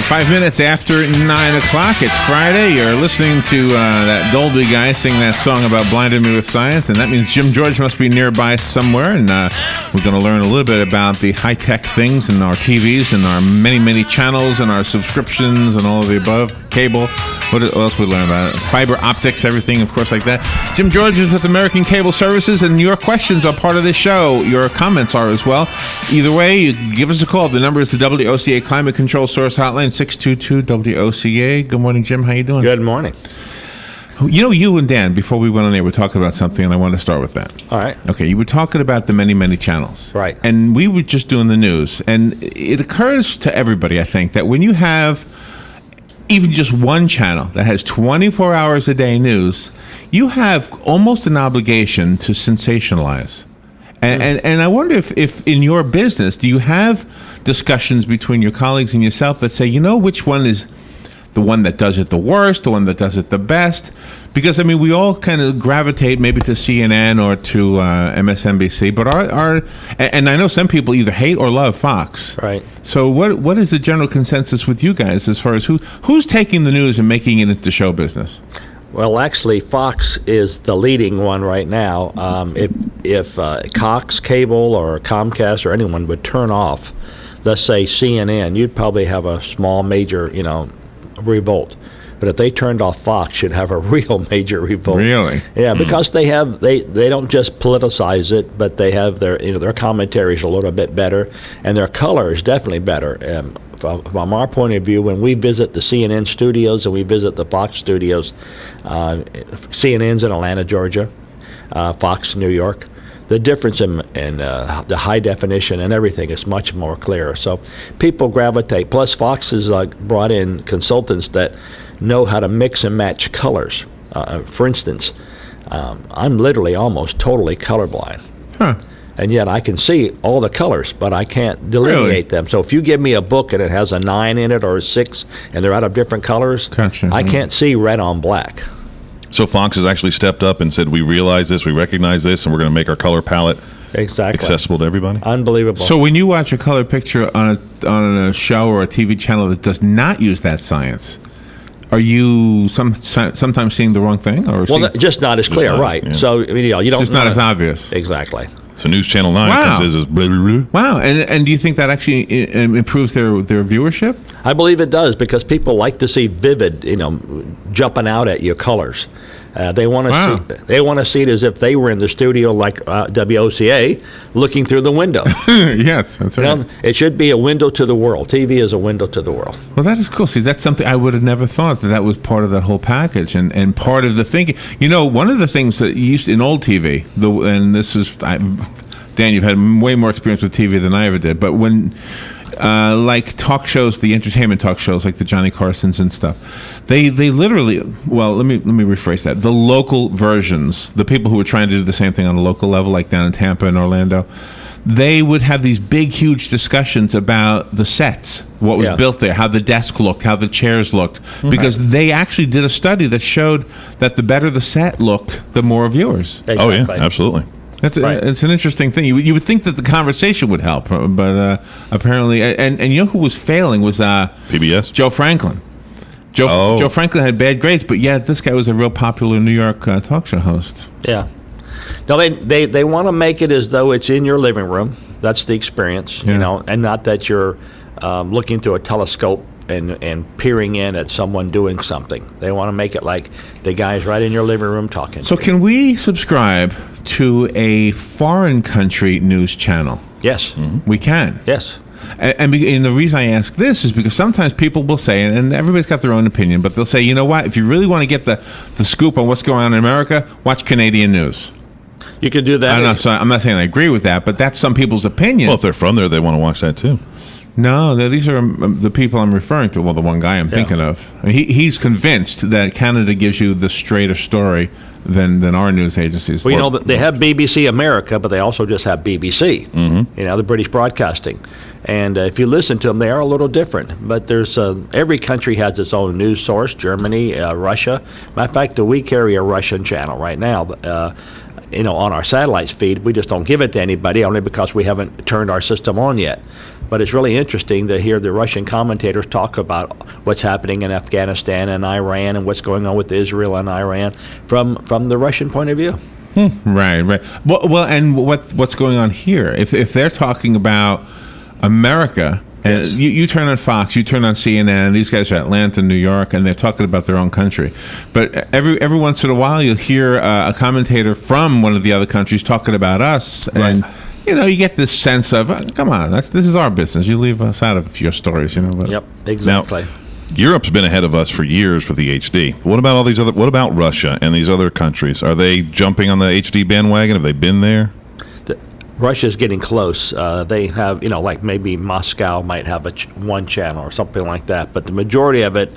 5 minutes after 9 o'clock. It's Friday. You're listening to that Dolby guy sing that song about blinding me with science, and that means Jim George must be nearby somewhere, and we're going to learn a little bit about the high-tech things in our TVs and our many, many channels and our subscriptions and all of the above. Cable. What else we learn about it? Fiber optics, everything, of course, like that. Jim George is with American Cable Services, and your questions are part of this show. Your comments are as well. Either way, you give us a call. The number is the WOCA Climate Control Source Hotline, 622-WOCA. Good morning, Jim. How you doing? Good morning. You know, you and Dan, before we went on air, were talking about something, and I want to start with that. All right. Okay, you were talking about the many, many channels. Right. And we were just doing the news. And it occurs to everybody, I think, that when you have even just one channel that has 24 hours a day news, you have almost an obligation to sensationalize. And I wonder if in your business, do you have discussions between your colleagues and yourself that say, you know, which one is the one that does it the worst, the one that does it the best? Because, I mean, we all kind of gravitate maybe to CNN or to MSNBC, but and I know some people either hate or love Fox. Right. So what is the general consensus with you guys as far as who's taking the news and making it into show business? Well, actually, Fox is the leading one right now. If Cox Cable or Comcast or anyone would turn off, let's say CNN, you'd probably have a small, major, revolt. But if they turned off Fox, you'd have a real major revolt. Really? Yeah, because they don't just politicize it, but they have their commentary is a little bit better, and their color is definitely better. From our point of view, when we visit the CNN studios and we visit the Fox studios, CNN's in Atlanta, Georgia, Fox, New York, the difference in the high definition and everything is much more clear. So people gravitate. Plus, Fox has brought in consultants that know how to mix and match colors. For instance, I'm literally almost totally colorblind. Huh. And yet I can see all the colors, but I can't delineate them. So if you give me a book and it has a 9 in it or a 6, and they're out of different colors, gotcha. I can't see red on black. So Fox has actually stepped up and said, we realize this, we recognize this, and we're going to make our color palette accessible to everybody? Unbelievable. So when you watch a color picture on a show or a TV channel that does not use that science, are you sometimes seeing the wrong thing? Or just not as clear, right. Yeah. So you don't... Just not as obvious. Exactly. So News Channel 9 comes as blah, blah, blah. Wow. And do you think that actually improves their viewership? I believe it does, because people like to see vivid, jumping out at you colors. They want to see it as if they were in the studio like WOCA looking through the window. Yes, that's right. It should be a window to the world. TV is a window to the world. Well, that is cool. See, that's something I would have never thought that was part of that whole package and part of the thinking. One of the things that used in old TV, and this is, Dan, you've had way more experience with TV than I ever did, but when like talk shows, the entertainment talk shows, like the Johnny Carsons and stuff, they literally, well, let me rephrase that. The local versions, the people who were trying to do the same thing on a local level, like down in Tampa and Orlando, they would have these big, huge discussions about the sets, what was built there, how the desk looked, how the chairs looked, because they actually did a study that showed that the better the set looked, the more viewers. Exactly. Oh, yeah, absolutely. It's an interesting thing. You would think that the conversation would help, but apparently, and you know who was failing was PBS? Joe Franklin. Joe Franklin had bad grades, but yet this guy was a real popular New York talk show host. Yeah. No, they want to make it as though it's in your living room. That's the experience, and not that you're looking through a telescope and peering in at someone doing something. They want to make it like the guy's right in your living room talking. So can we subscribe to a foreign country news channel? Yes. Mm-hmm. We can. Yes. And the reason I ask this is because sometimes people will say, and everybody's got their own opinion, but they'll say, you know what, if you really want to get the scoop on what's going on in America, watch Canadian news. You can do that. I'm not saying I agree with that, but that's some people's opinion. Well, if they're from there, they want to watch that too. No, these are the people I'm referring to. Well, the one guy I'm thinking of. He's convinced that Canada gives you the straighter story than our news agencies. Well, they have BBC America, but they also just have BBC, the British Broadcasting. And if you listen to them, they are a little different. But there's every country has its own news source. Germany, Russia. Matter of fact, we carry a Russian channel right now. On our satellite feed. We just don't give it to anybody, only because we haven't turned our system on yet. But it's really interesting to hear the Russian commentators talk about what's happening in Afghanistan and Iran and what's going on with Israel and Iran from the Russian point of view. Right. Well, and what's going on here? If they're talking about America, and Yes. you turn on Fox, you turn on CNN. These guys are Atlanta, New York, and they're talking about their own country. But every once in a while, you'll hear a commentator from one of the other countries talking about us, and you get this sense of, come on, this is our business. You leave us out of your stories, But, Yep, exactly. Now, Europe's been ahead of us for years with the HD. What about all these other? What about Russia and these other countries? Are they jumping on the HD bandwagon? Have they been there? Russia's getting close. They have, like maybe Moscow might have one channel or something like that, but the majority of it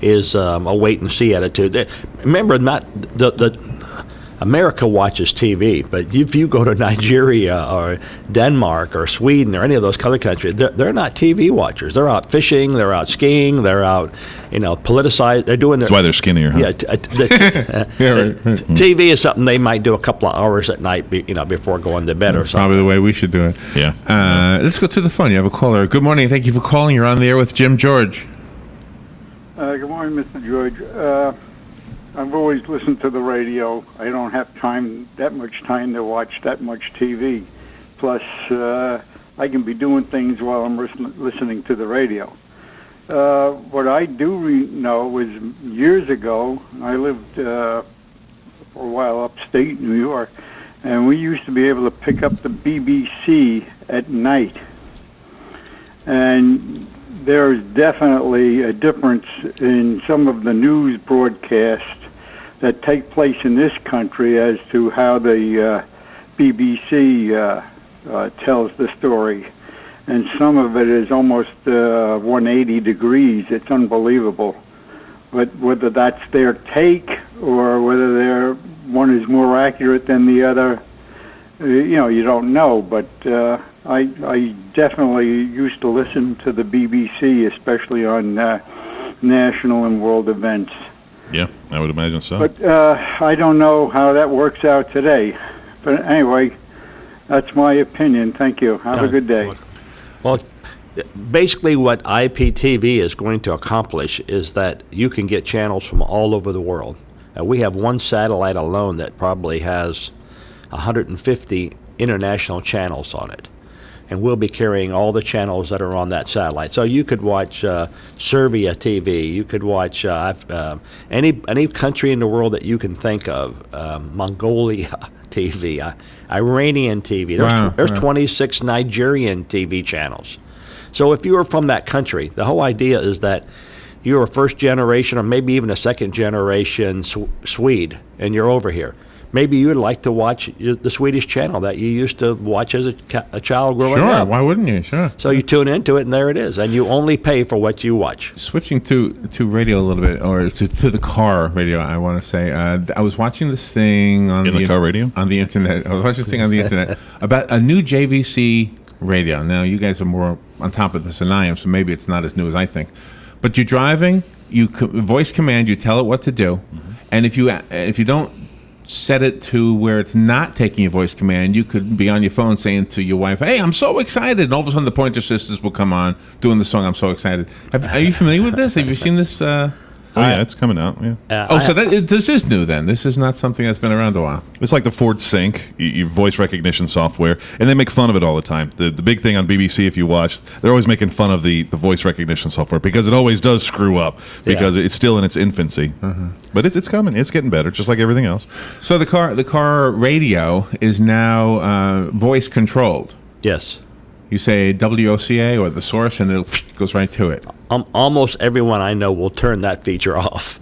is a wait and see attitude. Remember, not the America watches TV, but if you go to Nigeria or Denmark or Sweden or any of those other countries, they're not TV watchers. They're out fishing, they're out skiing, they're out, politicized. They're doing their. That's why they're skinnier. Huh? TV is something they might do a couple of hours at night, before going to bed or something. Probably the way we should do it. Yeah. Let's go to the phone. You have a caller. Good morning. Thank you for calling. You're on the air with Jim George. Good morning, Mr. George. I've always listened to the radio. I don't have that much time to watch that much TV. Plus, I can be doing things while I'm listening to the radio. What I do know was years ago, I lived for a while upstate New York, and we used to be able to pick up the BBC at night. And there's definitely a difference in some of the news broadcasts that take place in this country as to how the BBC tells the story. And some of it is almost 180 degrees. It's unbelievable. But whether that's their take or whether one is more accurate than the other, you don't know. But I definitely used to listen to the BBC, especially on national and world events. Yeah, I would imagine so. But I don't know how that works out today. But anyway, that's my opinion. Thank you. Have a good day. Well, basically what IPTV is going to accomplish is that you can get channels from all over the world. We have one satellite alone that probably has 150 international channels on it. And we'll be carrying all the channels that are on that satellite. So you could watch Serbia TV. You could watch any country in the world that you can think of. Mongolia TV, Iranian TV. There's 26 Nigerian TV channels. So if you are from that country, the whole idea is that you're a first generation or maybe even a second generation Swede, and you're over here. Maybe you would like to watch the Swedish channel that you used to watch as a child growing up. Sure, why wouldn't you? Sure. So you tune into it, and there it is. And you only pay for what you watch. Switching to radio a little bit, or to the car radio, I want to say. I was watching this thing on the car radio? On the internet. I was watching this thing on the internet about a new JVC radio. Now, you guys are more on top of this than I am, so maybe it's not as new as I think. But you're driving, voice command, you tell it what to do, and if you don't set it to where it's not taking a voice command, you could be on your phone saying to your wife, "Hey, I'm so excited," and all of a sudden the Pointer Sisters will come on doing the song "I'm So Excited." Are you familiar with this? Have you seen this? Yeah, it's coming out. Yeah. So this is new then. This is not something that's been around a while. It's like the Ford Sync, your voice recognition software, and they make fun of it all the time. The big thing on BBC, if you watch, they're always making fun of the voice recognition software because it always does screw up because it's still in its infancy. But it's coming. It's getting better, just like everything else. So the car radio is now voice controlled. Yes. You say WOCA or the source, and it goes right to it. Almost everyone I know will turn that feature off.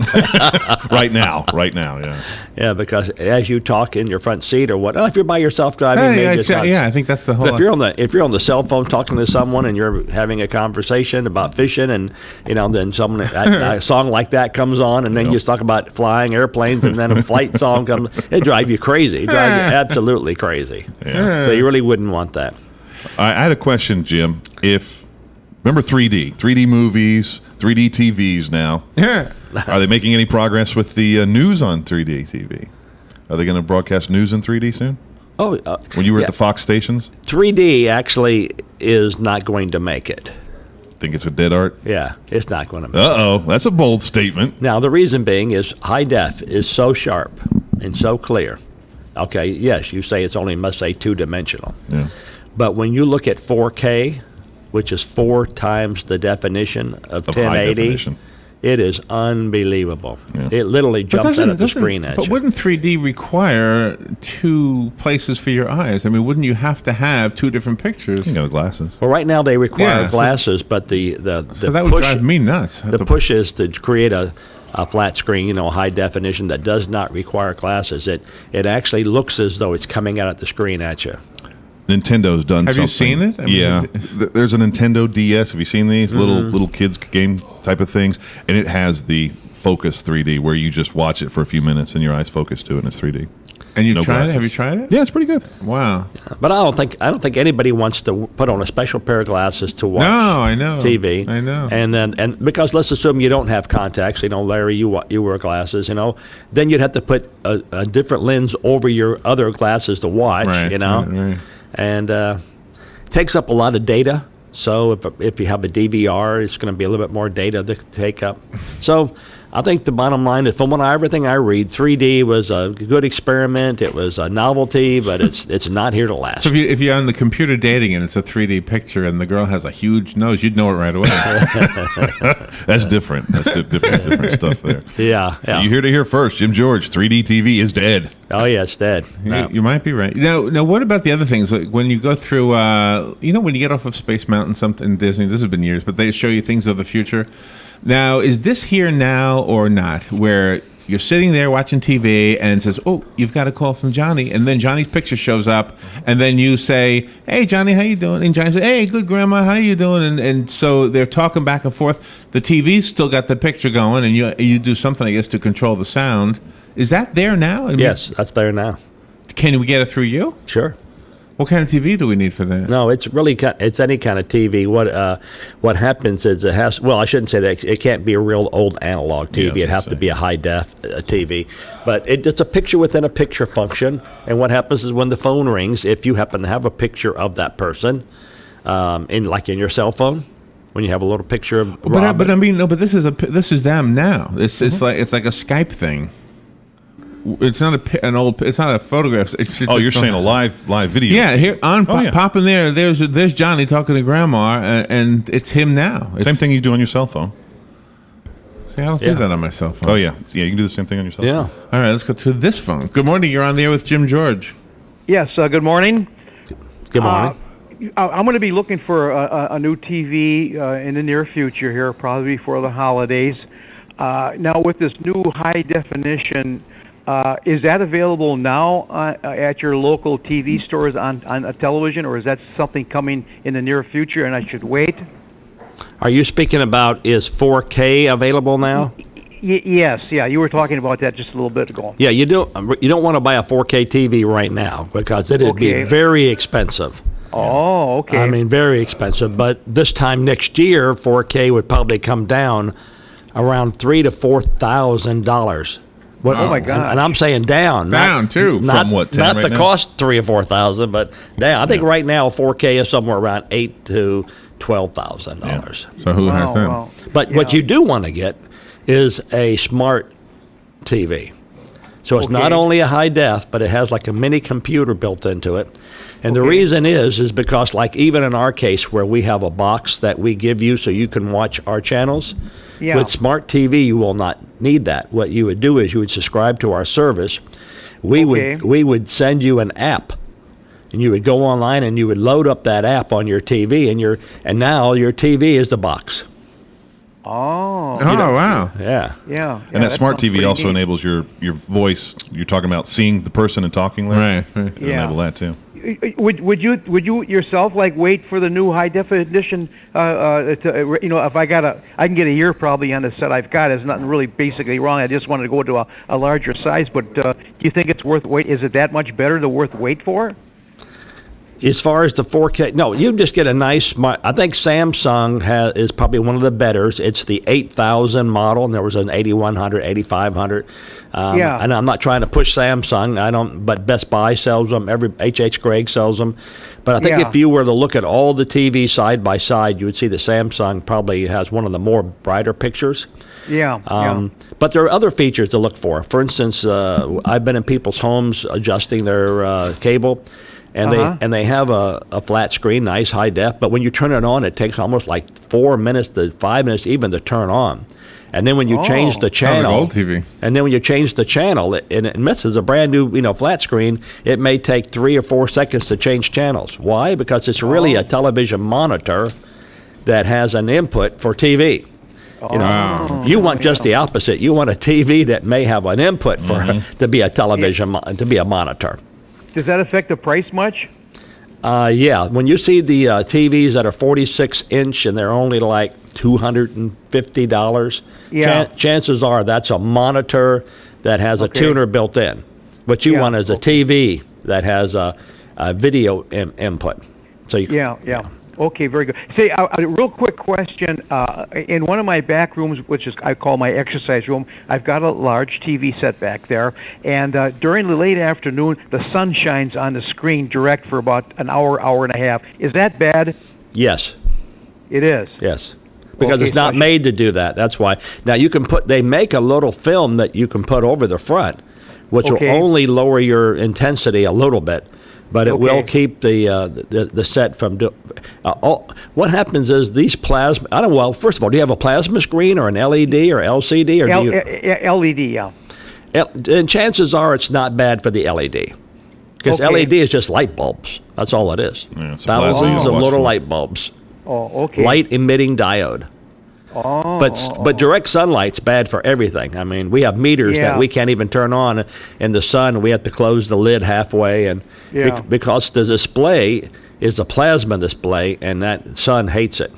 Right now, yeah. Yeah, because as you talk in your front seat or what, if you're by yourself driving, maybe it's not. Yeah, I think that's the whole. But if you're on the cell phone talking to someone and you're having a conversation about fishing, and then a song like that comes on, and then you talk about flying airplanes, and then a flight song comes, it drives you crazy. It drives you absolutely crazy. Yeah. So you really wouldn't want that. I had a question, Jim. Remember 3D movies, 3D TVs now. Yeah. Are they making any progress with the news on 3D TV? Are they going to broadcast news in 3D soon? Oh, When you were yeah. at the Fox stations? 3D actually is not going to make it. Think it's a dead art? Yeah, it's not going to make it. Uh-oh, that's a bold statement. Now, the reason being is high def is so sharp and so clear. Okay, yes, you say it's only, must say, two-dimensional. Yeah. But when you look at 4K, which is 4 times the definition of Of high 1080, definition. it is unbelievable. Yeah. It literally But jumps out of the screen at but you. wouldn't 3D require 2 places for your eyes? I mean, wouldn't you have to have 2 different pictures? You know, glasses. Well, right now they require Yeah, so- glasses, but the So that would push, drive me nuts. the push is to create a flat screen, high definition that does not require glasses. It actually looks as though it's coming out at the screen at you. Nintendo's done Have something. you seen it? I mean, yeah. There's a Nintendo DS. Have you seen these Mm-hmm. little kids game type of things? And it has the Focus 3D where you just watch it for a few minutes and your eyes focus to it and it's 3D. And you've No tried glasses. it? Have you tried it? Yeah, it's pretty good. Wow. But I don't think anybody wants to put on a special pair of glasses to watch No, I know. TV. I know. And because let's assume you don't have contacts, Larry, you wear glasses, then you'd have to put a different lens over your other glasses to watch, Right, right. and takes up a lot of data. So if you have a DVR, it's going to be a little bit more data to take up. So I think the bottom line is, from everything I read, 3D was a good experiment. It was a novelty, but it's not here to last. So if you're on the computer dating and it's a 3D picture and the girl has a huge nose, you'd know it right away. That's different. That's different stuff there. Yeah. You heard it here first. Jim George, 3D TV is dead. Oh yeah, it's dead. No. You might be right. Now, what about the other things? Like when you go through, when you get off of Space Mountain, something Disney. This has been years, but they show you things of the future. Now, is this here now or not? Where you're sitting there watching TV and it says, "Oh, you've got a call from Johnny," and then Johnny's picture shows up, and then you say, "Hey, Johnny, how you doing?" And Johnny says, "Hey, good, Grandma, how you doing?" And so they're talking back and forth. The TV's still got the picture going, and you do something, I guess, to control the sound. Is that there now? I mean, Yes, that's there now. Can we get it through you? Sure. What kind of TV do we need for that? No, it's any kind of TV. What happens is it has. Well, I shouldn't say that. It can't be a real old analog TV. Yeah, It has to be a high def TV. But it's a picture within a picture function. And what happens is when the phone rings, if you happen to have a picture of that person, in your cell phone, when you have a little picture of Robin. But I mean, no. But this is them now. It's like a Skype thing. It's not It's not a photograph. It's just You're saying a live video? Yeah, here yeah. pop in there. There's Johnny talking to Grandma, and it's him now. Same thing you do on your cell phone. See, I don't do Yeah. that on my cell phone. Oh, yeah. Yeah, you can do the same thing on your cell phone. Yeah. All right, let's go to this phone. Good morning. You're on the air with Jim George. Yes, good morning. Good morning. I'm going to be looking for a new TV in the near future here, probably before the holidays. Now, with this new high definition, is that available now at your local TV stores on a television, or is that something coming in the near future and I should wait? Are you speaking about, is 4K available now? Yes, yeah, you were talking about that just a little bit ago. Yeah, you don't want to buy a 4K TV right now because it'd be Okay. very expensive. Oh, okay. I mean, very expensive. But this time next year, 4K would probably come down around $3,000 to $4,000. Oh my God! And I'm saying down, Down, too. Not, From what, 10 not right the now? cost $3,000 or $4,000, but down. I think right now 4K is somewhere around $8,000 to $12,000. So who has that? Wow. But what you do want to get is a smart TV. So it's not Okay. only a high def, but it has like a mini computer built into it. And the reason is because, like, even in our case where we have a box that we give you so you can watch our channels, Yeah. with smart TV you will not need that. What you would do is you would subscribe to our service. We would send you an app, and you would go online and you would load up that app on your TV, and now your TV is the box. Oh, Wow. Yeah. yeah. And that smart sounds TV pretty also neat. enables your voice. You're talking about seeing the person and talking there. Right. It'll Yeah. enable that too. Would you yourself wait for the new high definition? If I can get a year probably on the set I've got. There's nothing really basically wrong. I just wanted to go to a larger size. But do you think it's worth wait? Is it that much better to worth wait for? As far as the 4K, no, you just get a nice. I think Samsung is probably one of the betters. It's the 8000 model, and there was an 8100, 8500. Yeah. And I'm not trying to push Samsung. I don't, but Best Buy sells them. Every H.H. Gregg sells them. But I think Yeah. if you were to look at all the TV side by side, you would see that Samsung probably has one of the more brighter pictures. Yeah. But there are other features to look for. For instance, I've been in people's homes adjusting their cable, and they have a flat screen, nice high def. But when you turn it on, it takes almost like 4 minutes to 5 minutes even to turn on. And then when you change the Sounds like channel, old TV. and then when you change the channel, and it misses a brand new, flat screen, it may take 3 or 4 seconds to change channels. Why? Because it's really a television monitor that has an input for TV. You want just the opposite. You want a TV that may have an input for to be a television to be a monitor. Does that affect the price much? Yeah, when you see the TVs that are 46-inch and they're only like $250, chances are that's a monitor that has a tuner built in. What you want is a TV that has a video input. So you Okay, very good. Say, a real quick question. In one of my back rooms, which is I call my exercise room, I've got a large TV set back there, and during the late afternoon, the sun shines on the screen direct for about an hour, hour and a half. Is that bad? Yes. It is? Yes. Because it's not made to do that. That's why. Now, they make a little film that you can put over the front, which will only lower your intensity a little bit. But it will keep the set from. What happens is these plasma. I don't. Well, first of all, do you have a plasma screen or an LED or LCD or LED? Yeah. And chances are it's not bad for the LED, because LED is just light bulbs. That's all it is. Yeah, it's a Thousands plasma of little for. light bulbs. Oh, okay. Light emitting diode. But direct sunlight's bad for everything. I mean, we have meters that we can't even turn on in the sun. We have to close the lid halfway, and because the display is a plasma display, and that sun hates it,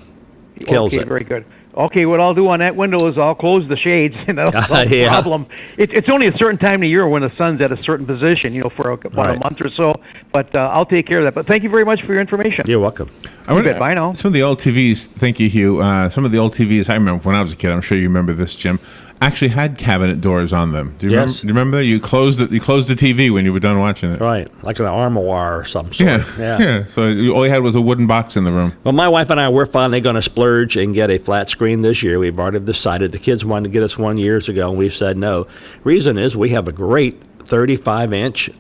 kills it. Very good. Okay, what I'll do on that window is I'll close the shades, and that'll solve the problem. It's only a certain time of year when the sun's at a certain position, for about a month or so. But I'll take care of that. But thank you very much for your information. You're welcome. Bye now. Some of the old TVs, thank you, Hugh. Some of the old TVs, I remember when I was a kid, I'm sure you remember this, Jim, actually had cabinet doors on them. Do you remember that? You closed the TV when you were done watching it. Right, like an armoire or some sort. Yeah. So all you had was a wooden box in the room. Well, my wife and I, we're finally going to splurge and get a flat screen this year. We've already decided. The kids wanted to get us one years ago, and we've said no. Reason is we have a great 35-inch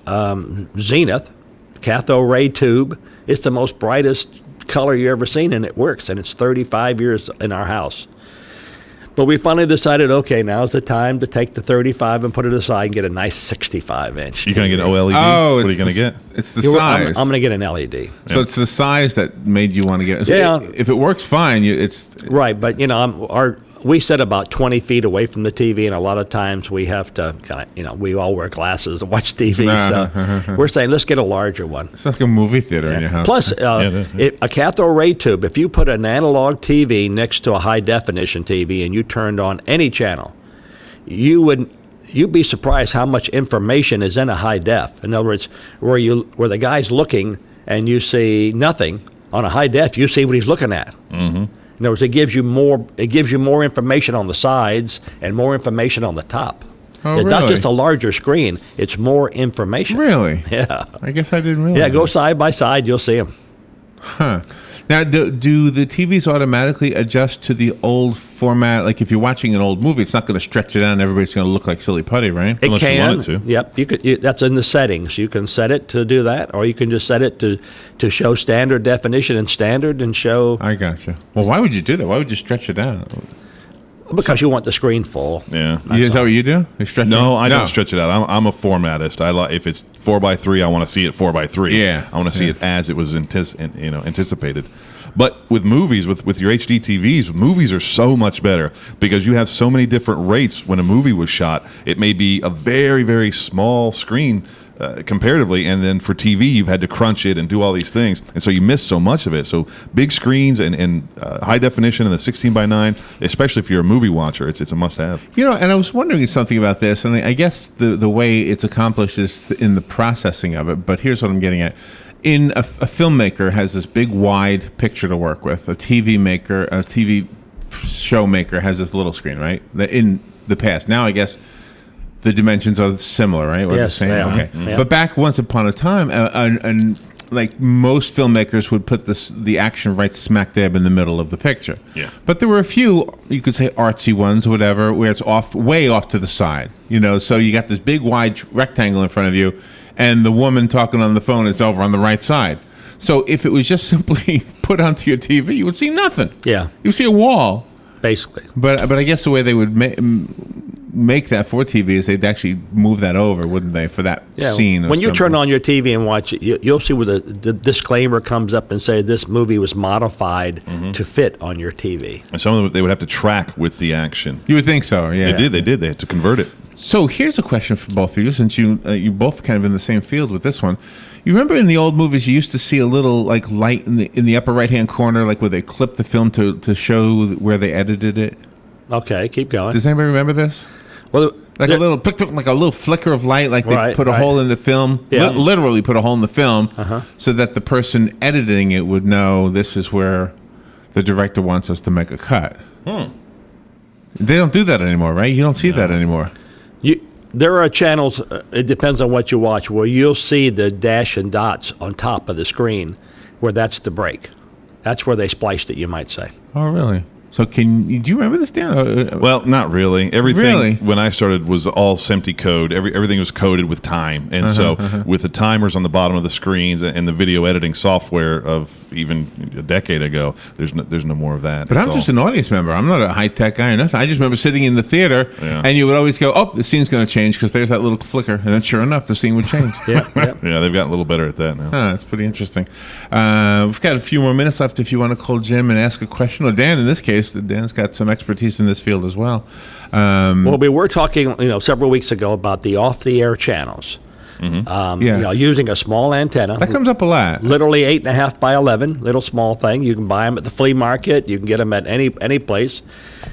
Zenith cathode ray tube. It's the most brightest color you ever seen, and it works, and it's 35 years in our house. But we finally decided, okay, now's the time to take the 35 and put it aside and get a nice 65-inch. You're going to get an OLED? Oh, what are you going to get? It's the size. I'm going to get an LED. So it's the size that made you want to get it. So Yeah. If it works fine, it's... Right, but we sit about 20 feet away from the TV, and a lot of times we have to we all wear glasses to watch TV. So we're saying let's get a larger one. It's like a movie theater in your house. Plus, a cathode ray tube, if you put an analog TV next to a high definition TV and you turned on any channel, you'd be surprised how much information is in a high def. In other words, where the guy's looking and you see nothing, on a high def you see what he's looking at. Mm-hmm. In other words, it gives you more information on the sides and more information on the top. Oh, It's not really? just a larger screen; it's more information. Really? Yeah. I guess I didn't realize. Yeah, go that. side by side, you'll see them. Huh. Now, do the TVs automatically adjust to the old format? Like if you're watching an old movie, it's not going to stretch it out and everybody's going to look like silly putty, right? It Unless you can. want it to. Yep. That's in the settings. You can set it to do that, or you can just set it to show standard definition and standard and show. I gotcha. Well, why would you do that? Why would you stretch it out? Because you want the screen full. Yeah. Is that what you do? You stretch No, it? I don't stretch it out. I'm a formatist. If it's 4x3, I want to see it 4x3. Yeah. I want to see it as it was anticipated. But with movies, with your HD TVs, movies are so much better because you have so many different rates when a movie was shot. It may be a very, very small screen comparatively, and then for TV, you've had to crunch it and do all these things, and so you miss so much of it. So big screens and high definition and the 16:9, especially if you're a movie watcher, it's a must-have. And I was wondering something about this, and I guess the way it's accomplished is in the processing of it, but here's what I'm getting at. a filmmaker has this big wide picture to work with. A TV show maker has this little screen, right? In the past, now I guess the dimensions are similar, right? Or Yes, the same. they are. Okay, Yeah. but back once upon a time, and like most filmmakers would put the action right smack dab in the middle of the picture. Yeah. But there were a few, you could say artsy ones, whatever, where it's way off to the side. So you got this big wide rectangle in front of you, and the woman talking on the phone is over on the right side. So if it was just simply put onto your TV, you would see nothing. Yeah, You would see a wall. basically. But I guess the way they would make that for TV is they'd actually move that over, wouldn't they, for that scene? When you turn on your TV and watch it, you'll see where the disclaimer comes up and say this movie was modified to fit on your TV. And some of them they would have to track with the action. You would think so, yeah. They did. They had to convert it. So here's a question for both of you, since you both kind of in the same field with this one. You remember in the old movies, you used to see a little like light in the upper right hand corner, like where they clipped the film to show where they edited it. Okay, keep going. Does anybody remember this? Well, Like a little flicker of light, like they Right, put a right. hole in the film. Yeah. Literally put a hole in the film, Uh-huh. so that the person editing it would know this is where the director wants us to make a cut. They don't do that anymore, right? You don't see that anymore. There are channels, it depends on what you watch, where you'll see the dash and dots on top of the screen where that's the break. That's where they spliced it, you might say. Oh, really? So do you remember this, Dan? Well, not really. Everything Really? when I started was all SMPTE code. Everything was coded with time, and so with the timers on the bottom of the screens and the video editing software of even a decade ago, there's no more of that. But It's I'm all- just an audience member. I'm not a high-tech guy or nothing. I just remember sitting in the theater, Yeah. and you would always go, oh, the scene's going to change because there's that little flicker. And then sure enough, the scene would change. Yeah. Yeah, they've gotten a little better at that now. That's pretty interesting. We've got a few more minutes left if you want to call Jim and ask a question. Or Dan, in this case, Dan's got some expertise in this field as well. Well, we were talking, several weeks ago about the off-the-air channels. Yes. Using a small antenna. That comes up a lot. Literally 8.5 by 11, little small thing. You can buy them at the flea market. You can get them at any place,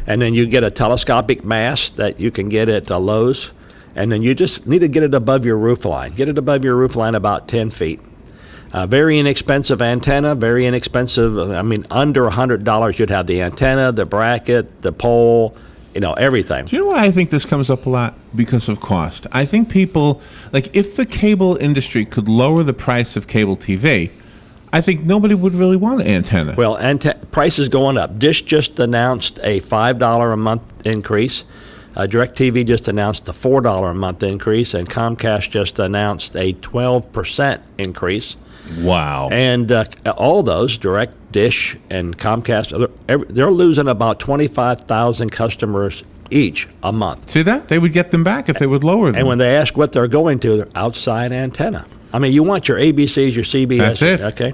and then you get a telescopic mast that you can get at Lowe's, and then you just need to get it above your roof line. Get it above your roof line about 10 feet. Very inexpensive antenna. Very inexpensive. Under $100, you'd have the antenna, the bracket, the pole. Everything. Do you know why I think this comes up a lot? Because of cost. I think people, like, if the cable industry could lower the price of cable TV, I think nobody would really want an antenna. Well, prices going up. Dish just announced a $5 a month increase. DirecTV just announced a $4 a month increase, and Comcast just announced a 12% increase. Wow. And all those, Direct, Dish, and Comcast, they're losing about 25,000 customers each a month. See that? They would get them back if they would lower them. And when they ask what they're going to, they're outside antenna. You want your ABCs, your CBS. That's it. Okay.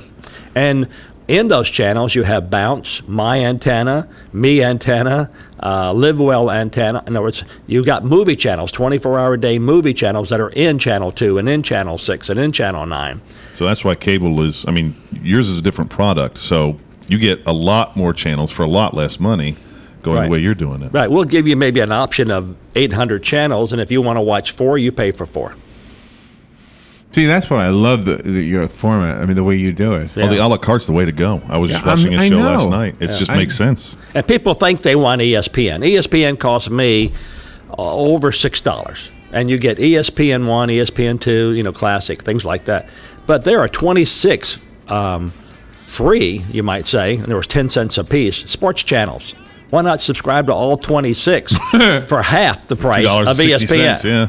And in those channels, you have Bounce, My Antenna, Me Antenna, Live Well Antenna. In other words, you've got movie channels, 24-hour-a-day movie channels that are in Channel 2 and in Channel 6 and in Channel 9. So that's why cable is. Yours is a different product, so you get a lot more channels for a lot less money, going Right. the way you're doing it. Right. We'll give you maybe an option of 800 channels, and if you want to watch 4, you pay for 4. See, that's why I love your format. The way you do it. Well, the a la carte's the way to go. I was just Yeah, watching I a show know. last night. It just makes sense. And people think they want ESPN. ESPN costs me over $6. And you get ESPN 1, ESPN 2, classic, things like that. But there are 26 free, you might say, and there was 10 cents a piece, sports channels. Why not subscribe to all 26 for half the price of ESPN? $2.60, yeah.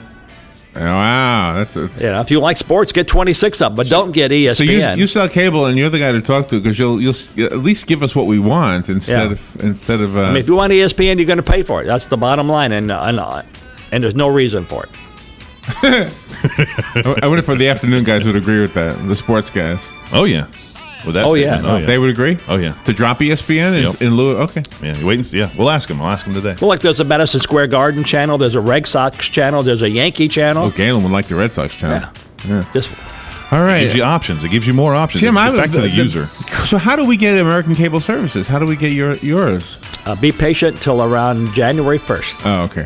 Oh, wow, that's a. If you like sports, get 26 of them, but don't get ESPN. So you sell cable, and you're the guy to talk to because you'll at least give us what we want instead of. if you want ESPN, you're going to pay for it. That's the bottom line, and there's no reason for it. I wonder if the afternoon guys would agree with that. The sports guys. Oh, yeah. Well, that's Oh, yeah. different. Oh, yeah. They would agree. Oh, yeah. To drop ESPN Yep. in lieu. Okay. Yeah, you wait and see. Yeah, we'll ask him. I'll ask him today. Well, like there's a Madison Square Garden channel, there's a Red Sox channel, there's a Yankee channel. Oh, Galen would like the Red Sox channel. Yeah. Just All right. It gives you options. It gives you more options. Jim, It's back to the user. So how do we get American Cable Services? How do we get yours? be patient till around January 1st. Oh, okay.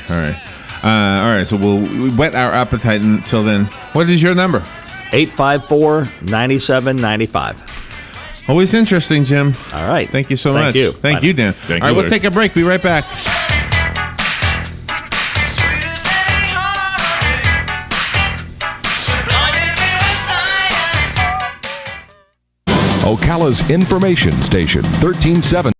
All right. So we'll whet our appetite until then. What is your number? 854-9795. Always interesting, Jim. All right. Thank you so Thank much. you. Thank Bye you, now. Dan. Thank All you, right, we'll Larry. take a break. Be right back. Ocala's information station, 1370.